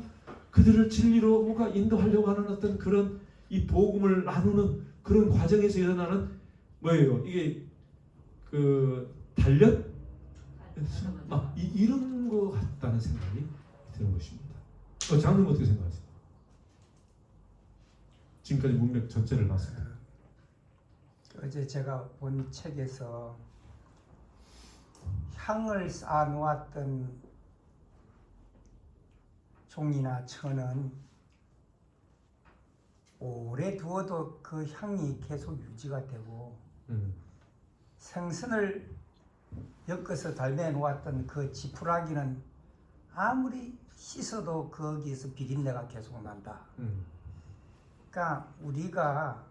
그들을 진리로 뭔가 인도하려고 하는 어떤 그런 이 복음을 나누는 그런 과정에서 일어나는 뭐예요? 이게 그 단련? 이런 거 같다는 생각이 드는 것입니다. 장로님 어떻게 생각하세요? 지금까지 문맥 전체를 봤습니다. 어제 제가 본 책에서 향을 쌓아 놓았던 종이나 천은 오래 두어도 그 향이 계속 유지가 되고 생선을 엮어서 달매 놓았던 그 지푸라기는 아무리 씻어도 거기에서 비린내가 계속 난다. 그러니까 우리가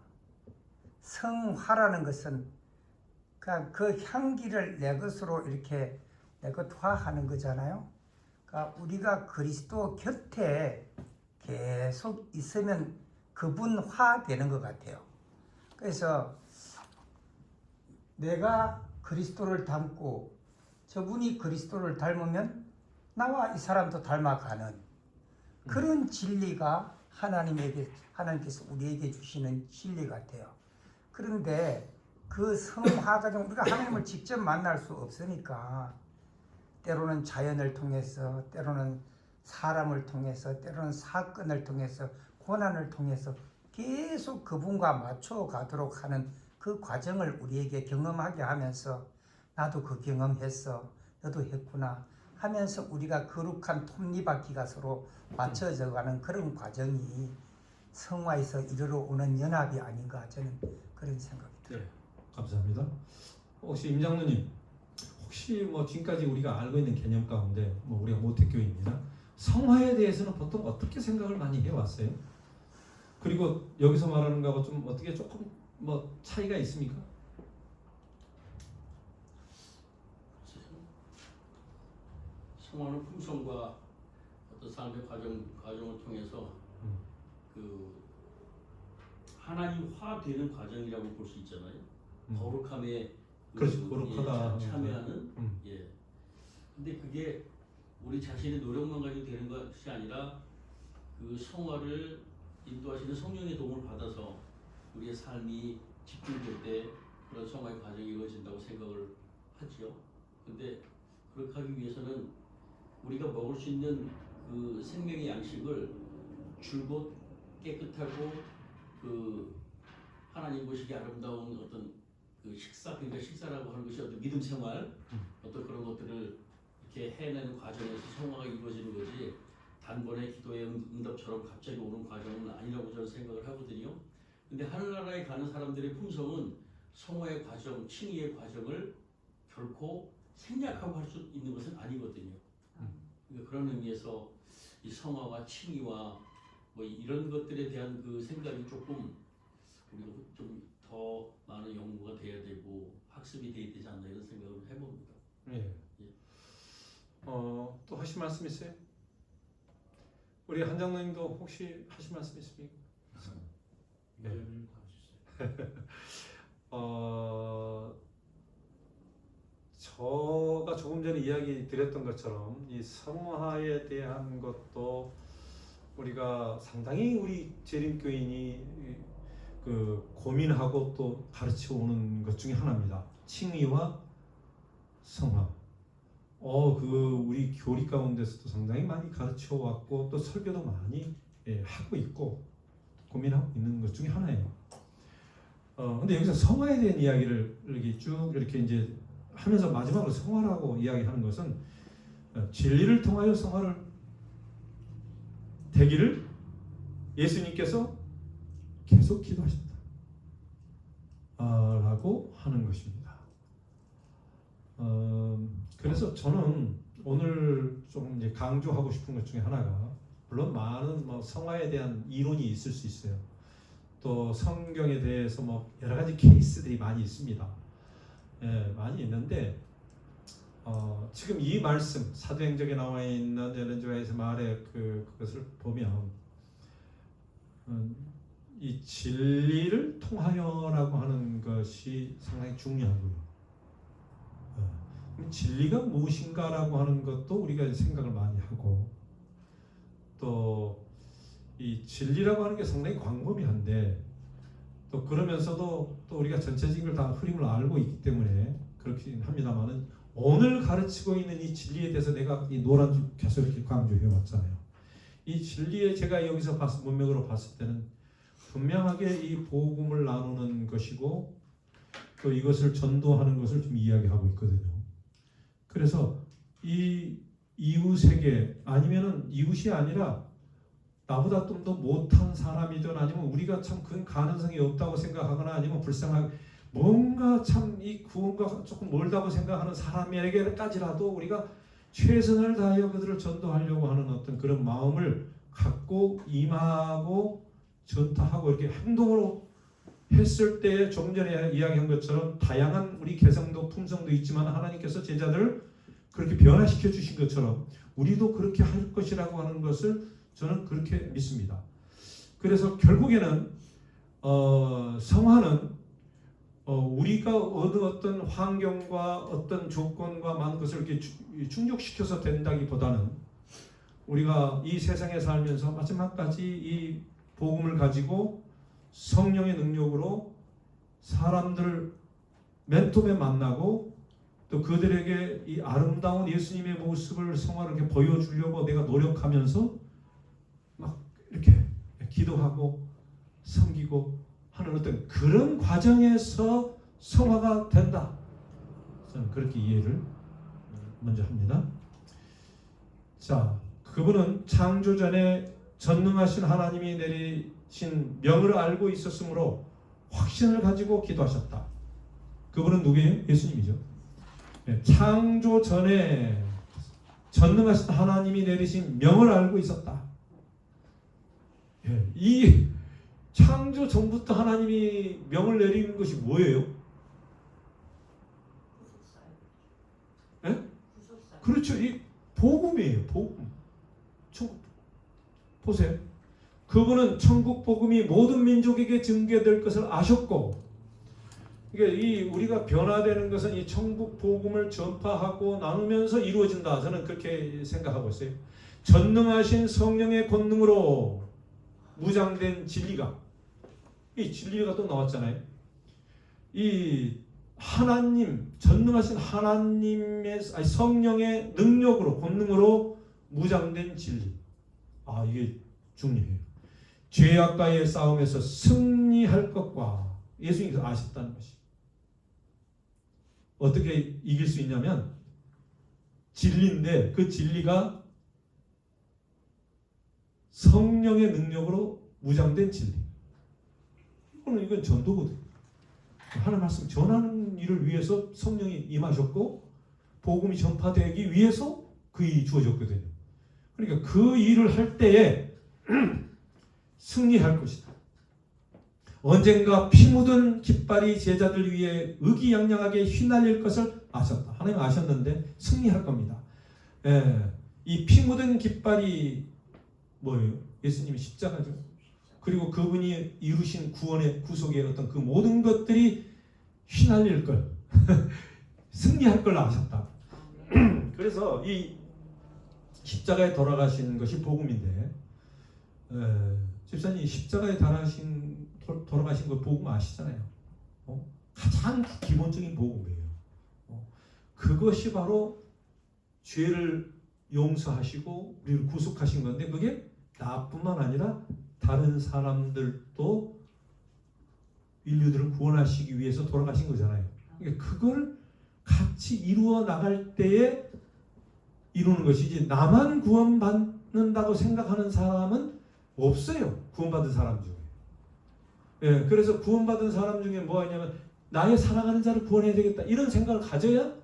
성화라는 것은 그러니까 그 향기를 내 것으로 이렇게 내 것화하는 거잖아요. 그러니까 우리가 그리스도 곁에 계속 있으면 그분화되는 것 같아요. 그래서 내가 그리스도를 닮고 저분이 그리스도를 닮으면 나와 이 사람도 닮아가는 그런 진리가 하나님께서 우리에게 주시는 진리 같아요. 그런데 그 성화 과정 우리가 하나님을 직접 만날 수 없으니까 때로는 자연을 통해서 때로는 사람을 통해서 때로는 사건을 통해서 고난을 통해서 계속 그분과 맞춰 가도록 하는 그 과정을 우리에게 경험하게 하면서 나도 그 경험했어 너도 했구나 하면서 우리가 거룩한 톱니바퀴가 서로 맞춰져 가는 그런 과정이 성화에서 이르러 오는 연합이 아닌가 저는 그런 생각이 들어요. 네, 감사합니다. 혹시 임 장로님 혹시 뭐 지금까지 우리가 알고 있는 개념 가운데 뭐 우리가 모태교회입니다. 성화에 대해서는 보통 어떻게 생각을 많이 해왔어요? 그리고 여기서 말하는 거하고 좀 어떻게 조금 뭐 차이가 있습니까? 성화는 품성과 어떤 삶의 과정을 통해서 그 하나님화 되는 과정이라고 볼 수 있잖아요. 거룩함에 그렇죠. 거룩하다. 참여하는 예. 근데 그게 우리 자신의 노력만 가지고 되는 것이 아니라 그 성화를 인도하시는 성령의 도움을 받아서 우리의 삶이 집중될 때 그런 성화의 과정이 이루어진다고 생각을 하지요. 근데 그렇게 하기 위해서는 우리가 먹을 수 있는 그 생명의 양식을 줄곧 깨끗하고 그 하나님 보시기 아름다운 어떤 그 식사, 그러니까 식사라고 하는 것이 어떤 믿음 생활, 어떤 그런 것들을 이렇게 해내는 과정에서 성화가 이루어지는 거지 단번에 기도의 응답처럼 갑자기 오는 과정은 아니라고 저는 생각을 하거든요. 근데 하늘나라에 가는 사람들의 품성은 성화의 과정, 칭의의 과정을 결코 생략하고 할 수 있는 것은 아니거든요. 그러니까 그런 의미에서 이 성화와 칭의와 뭐 이런 것들에 대한 그 생각이 조금 우리가 좀 더 많은 연구가 돼야 되고 학습이 돼야 되지 않나 이런 생각을 해봅니다. 예. 또 하실 말씀 있어요? 우리 한 장로님도 혹시 하실 말씀 있습니까? 네. 저가 조금 전에 이야기 드렸던 것처럼 이 성화에 대한 것도 우리가 상당히 우리 재림교인이 그 고민하고 또 가르쳐 오는 것 중에 하나입니다. 칭의와 성화. 우리 교리 가운데서도 상당히 많이 가르쳐 왔고 또 설교도 많이 하고 있고 고민하고 있는 것 중에 하나예요. 근데 여기서 성화에 대한 이야기를 이렇게 쭉 이렇게 이제 하면서 마지막으로 성화라고 이야기하는 것은 진리를 통하여 성화를 되기를 예수님께서 계속 기도하신다. 라고 하는 것입니다. 그래서 저는 오늘 좀 이제 강조하고 싶은 것 중에 하나가 물론 많은 뭐 성화에 대한 이론이 있을 수 있어요. 또 성경에 대해서 뭐 여러 가지 케이스들이 많이 있습니다. 많이 있는데 지금 이 말씀 사도행전에 나와 있는 엘렌 지 화이트 말의 그것을 보면 이 진리를 통하여라고 하는 것이 상당히 중요하고요. 진리가 무엇인가라고 하는 것도 우리가 생각을 많이 하고 또 이 진리라고 하는 게 상당히 광범위한데 또 그러면서도 또 우리가 전체적인 걸 다 흐름을 알고 있기 때문에 그렇긴 합니다만은 오늘 가르치고 있는 이 진리에 대해서 내가 이 노란 줄 계속 이렇게 강조해 왔잖아요. 이 진리에 제가 여기서 문맥으로 봤을 때는 분명하게 이 복음을 나누는 것이고 또 이것을 전도하는 것을 좀 이야기하고 있거든요. 그래서 이 이웃에게 아니면은 이웃이 아니라 나보다 좀 더 못한 사람이든 아니면 우리가 참 그 가능성이 없다고 생각하거나 아니면 불쌍하게 뭔가 참 이 구원과 조금 멀다고 생각하는 사람에게까지라도 우리가 최선을 다하여 그들을 전도하려고 하는 어떤 그런 마음을 갖고 임하고 전파하고 이렇게 행동으로 했을 때 조금 전에 이야기한 것처럼 다양한 우리 개성도 품성도 있지만 하나님께서 제자들을 그렇게 변화시켜 주신 것처럼 우리도 그렇게 할 것이라고 하는 것을 저는 그렇게 믿습니다. 그래서 결국에는 성화는 우리가 어떤 환경과 어떤 조건과 많은 것을 이렇게 충족시켜서 된다기보다는 우리가 이 세상에 살면서 마지막까지 이 복음을 가지고 성령의 능력으로 사람들을 맨몸에 만나고 또 그들에게 이 아름다운 예수님의 모습을 성화를 이렇게 보여주려고 내가 노력하면서 막 이렇게 기도하고 섬기고 하는 어떤 그런 과정에서 성화가 된다. 저는 그렇게 이해를 먼저 합니다. 자, 그분은 창조 전에 전능하신 하나님이 내리신 명을 알고 있었으므로 확신을 가지고 기도하셨다. 그분은 누구예요? 예수님이죠. 창조 전에 전능하신 하나님이 내리신 명을 알고 있었다. 이 창조 전부터 하나님이 명을 내리는 것이 뭐예요? 그렇죠. 이 복음이에요. 복음. 보세요. 그분은 천국 복음이 모든 민족에게 증거될 것을 아셨고, 그러니까 이 우리가 변화되는 것은 이 천국 복음을 전파하고 나누면서 이루어진다. 저는 그렇게 생각하고 있어요. 전능하신 성령의 권능으로 무장된 진리가, 이 진리가 또 나왔잖아요. 이 하나님, 전능하신 하나님의 성령의 능력으로, 권능으로 무장된 진리. 이게 중요해요. 죄악과의 싸움에서 승리할 것과 예수님께서 아셨다는 것이. 어떻게 이길 수 있냐면 진리인데 그 진리가 성령의 능력으로 무장된 진리. 이건 전도거든. 하나님 말씀 전하는 일을 위해서 성령이 임하셨고 복음이 전파되기 위해서 그 일이 주어졌거든요. 그러니까 그 일을 할 때에 승리할 것이다. 언젠가 피 묻은 깃발이 제자들 위에 의기양양하게 휘날릴 것을 아셨다. 하나님 아셨는데 승리할 겁니다. 이 피 묻은 깃발이 뭐예요? 예수님의 십자가죠. 그리고 그분이 이루신 구원의 구속의 어떤 그 모든 것들이 휘날릴 걸 승리할 걸 아셨다. 그래서 이 십자가에 돌아가신 것이 복음인데, 집사님 십자가에 돌아가신 거 복음 아시잖아요. 가장 기본적인 복음이에요. 그것이 바로 죄를 용서하시고 우리를 구속하신 건데, 그게 나뿐만 아니라 다른 사람들도 인류들을 구원하시기 위해서 돌아가신 거잖아요. 그러니까 그걸 같이 이루어 나갈 때에 이루는 것이지, 나만 구원받는다고 생각하는 사람은 없어요. 구원받은 사람 중에. 그래서 구원받은 사람 중에 뭐가 있냐면 나의 사랑하는 자를 구원해야 되겠다 이런 생각을 가져야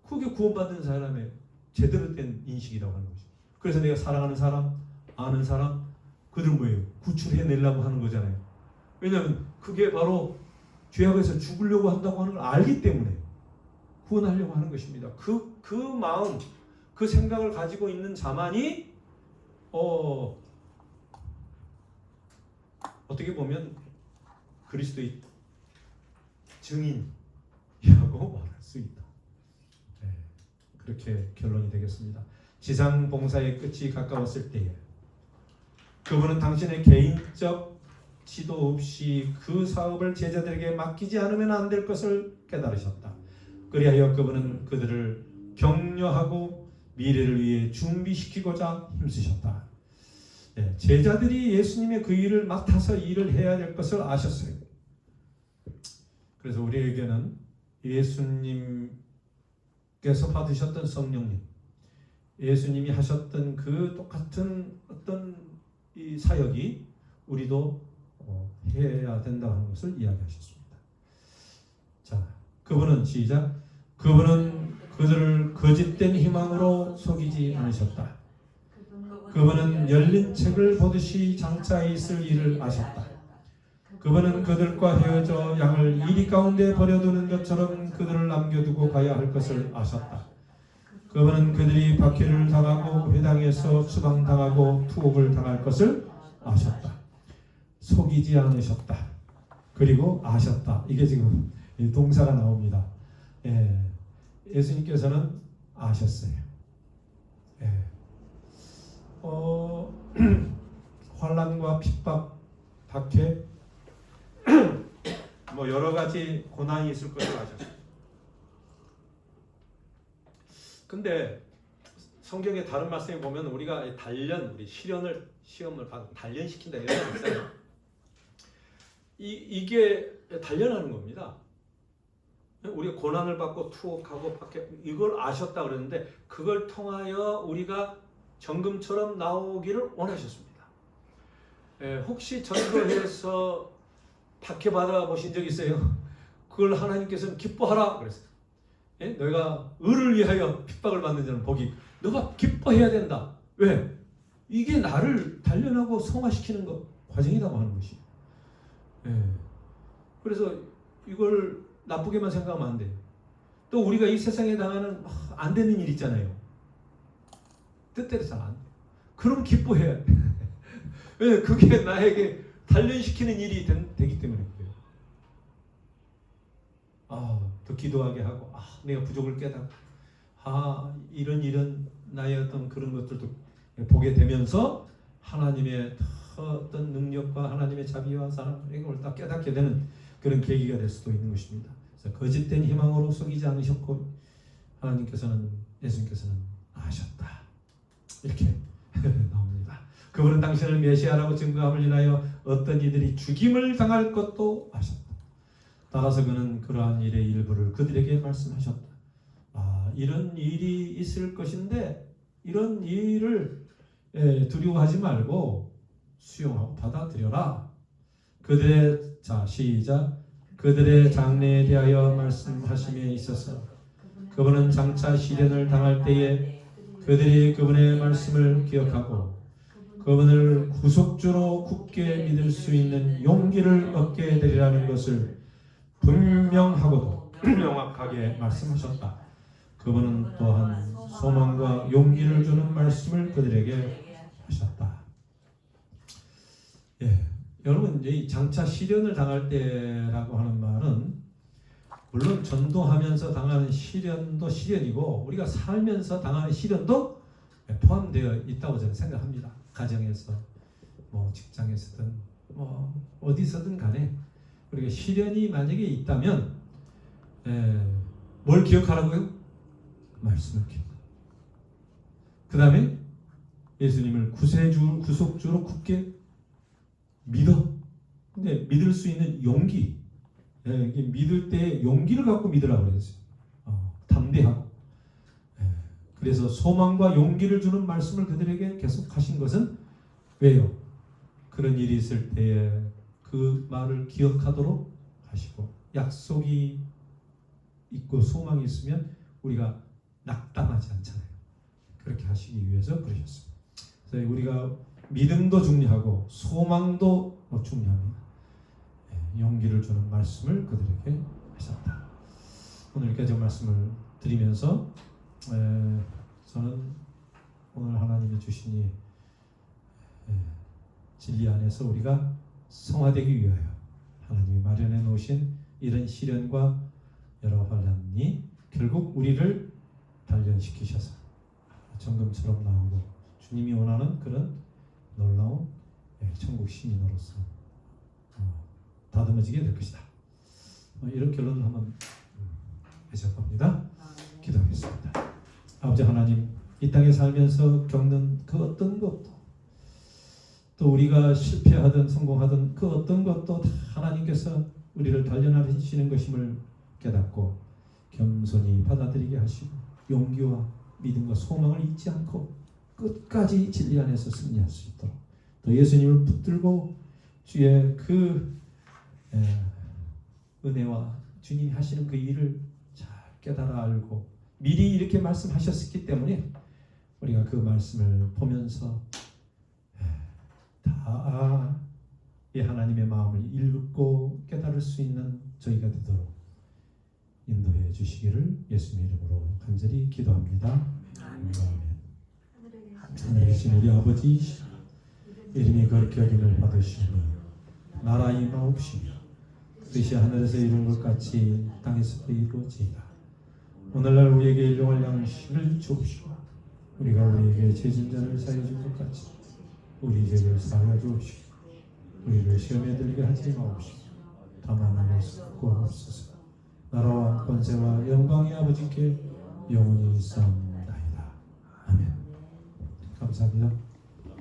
그게 구원받은 사람의 제대로 된 인식이라고 하는 거죠. 그래서 내가 사랑하는 사람, 아는 사람, 그들은 뭐예요? 구출해내려고 하는 거잖아요. 왜냐하면 그게 바로 죄악에서 죽으려고 한다고 하는 걸 알기 때문에 구원하려고 하는 것입니다. 그 마음, 그 생각을 가지고 있는 자만이 어떻게 보면 그리스도의 증인이라고 말할 수 있다. 그렇게 결론이 되겠습니다. 지상 봉사의 끝이 가까웠을 때에 그분은 당신의 개인적 지도 없이 그 사업을 제자들에게 맡기지 않으면 안 될 것을 깨달으셨다. 그리하여 그분은 그들을 격려하고 미래를 위해 준비시키고자 힘쓰셨다. 제자들이 예수님의 그 일을 맡아서 일을 해야 될 것을 아셨어요. 그래서 우리에게는 예수님께서 받으셨던 성령님, 예수님이 하셨던 그 똑같은 어떤 이 사역이 우리도 해야 된다는 것을 이야기하셨습니다. 자, 그분은 시작. 그분은 그들을 거짓된 희망으로 속이지 않으셨다. 그분은 열린 책을 보듯이 장차에 있을 일을 아셨다. 그분은 그들과 헤어져 양을 이리 가운데 버려두는 것처럼 그들을 남겨두고 가야 할 것을 아셨다. 그분은 그들이 박해를 당하고 회당에서 추방당하고 투옥을 당할 것을 아셨다. 속이지 않으셨다. 그리고 아셨다. 이게 지금 동사가 나옵니다. 예수님께서는 아셨어요. 환난과 핍박, 박해, 뭐 여러 가지 고난이 있을 것을 아셨어요. 근데 성경의 다른 말씀에 보면 우리가 우리 시험을 받고 단련시킨다 이런 말 있어요. 이게 단련하는 겁니다. 우리가 고난을 받고 투옥하고 박해, 이걸 아셨다 그러는데 그걸 통하여 우리가 정금처럼 나오기를 원하셨습니다. 혹시 전도해서 박해받아 보신 적 있어요? 그걸 하나님께서는 기뻐하라 그랬어요. 너희가 의를 위하여 핍박을 받는 자는 복이, 너가 기뻐해야 된다. 왜? 이게 나를 단련하고 성화시키는 과정이라고 하는 것이. 그래서 이걸 나쁘게만 생각하면 안 돼요. 또 우리가 이 세상에 당하는 안 되는 일 있잖아요. 뜻대로 잘 안 돼. 그럼 기뻐해야 돼. 왜? 그게 나에게 단련시키는 일이 되기 때문에 그래요. 더 기도하게 하고, 내가 부족을 깨닫고, 이런 나의 어떤 그런 것들도 보게 되면서 하나님의 어떤 능력과 하나님의 자비와 사랑 이걸 다 깨닫게 되는 그런 계기가 될 수도 있는 것입니다. 그래서 거짓된 희망으로 속이지 않으셨고 예수님께서는 아셨다. 이렇게 나옵니다. 그분은 당신을 메시아라고 증거함을 인하여 어떤 이들이 죽임을 당할 것도 아셨다. 따라서 그는 그러한 일의 일부를 그들에게 말씀하셨다. 이런 일이 있을 것인데 이런 일을 두려워하지 말고 수용하고 받아들여라. 그들의 장래에 대하여 말씀하심에 있어서 그분은 장차 시련을 당할 때에 그들이 그분의 말씀을 기억하고 그분을 구속주로 굳게 믿을 수 있는 용기를 얻게 되리라는 것을 분명하고도 명확하게 말씀하셨다. 그분은 또한 소망과 용기를 주는 말씀을 그들에게 하셨다. 여러분, 이 장차 시련을 당할 때라고 하는 말은 물론 전도하면서 당하는 시련도 시련이고 우리가 살면서 당하는 시련도 포함되어 있다고 저는 생각합니다. 가정에서, 직장에서든, 어디서든 간에 우리가 시련이 만약에 있다면 뭘 기억하라고요? 말씀을 기억. 그 다음에 예수님을 구속주로 굳게 믿어. 근데 믿을 수 있는 용기, 믿을 때 용기를 갖고 믿으라고 그랬어요. 담대하고. 그래서 소망과 용기를 주는 말씀을 그들에게 계속 하신 것은 왜요? 그런 일이 있을 때에 그 말을 기억하도록 하시고 약속이 있고 소망이 있으면 우리가 낙담하지 않잖아요. 그렇게 하시기 위해서 그러셨습니다. 그래서 우리가 믿음도 중요하고 소망도 중요합니다. 용기를 주는 말씀을 그들에게 하셨다. 오늘 여기까지 말씀을 드리면서 저는 오늘 하나님이 주신 이 진리 안에서 우리가 성화되기 위하여 하나님이 마련해 놓으신 이런 시련과 여러 환난이 결국 우리를 단련시키셔서 정금처럼 나오고 주님이 원하는 그런 놀라운 천국 시민으로서 다듬어지게 될 것이다. 이런 결론을 한번 해석합니다. 기도하겠습니다. 아버지 하나님, 이 땅에 살면서 겪는 그 어떤 것도 또 우리가 실패하든 성공하든 그 어떤 것도 다 하나님께서 우리를 단련하시는 것임을 깨닫고 겸손히 받아들이게 하시고 용기와 믿음과 소망을 잊지 않고 끝까지 진리 안에서 승리할 수 있도록 또 예수님을 붙들고 주의 그 은혜와 주님이 하시는 그 일을 잘 깨달아 알고 미리 이렇게 말씀하셨기 때문에 우리가 그 말씀을 보면서 다 이 하나님의 마음을 읽고 깨달을 수 있는 저희가 되도록 인도해 주시기를 예수님의 이름으로 간절히 기도합니다. 아멘. 하늘에 계신 우리 아버지 이름이 거룩히 여김을 받으시며 나라 임하옵시며 뜻이 하늘에서 이룬 것 같이 땅에서도 이루어지이다. 오늘날 우리에게 일용할 양식을 주옵시고 우리가 우리에게 죄진자를 사해 준 것 같이 우리 죄를 사하여 주옵시고 우리를 시험에 들게 하지 마옵시고 다만 하늘에서 구하옵소서. 나라와 권세와 영광이 아버지께 영원히 있사옵나이다. 아멘. 감사합니다.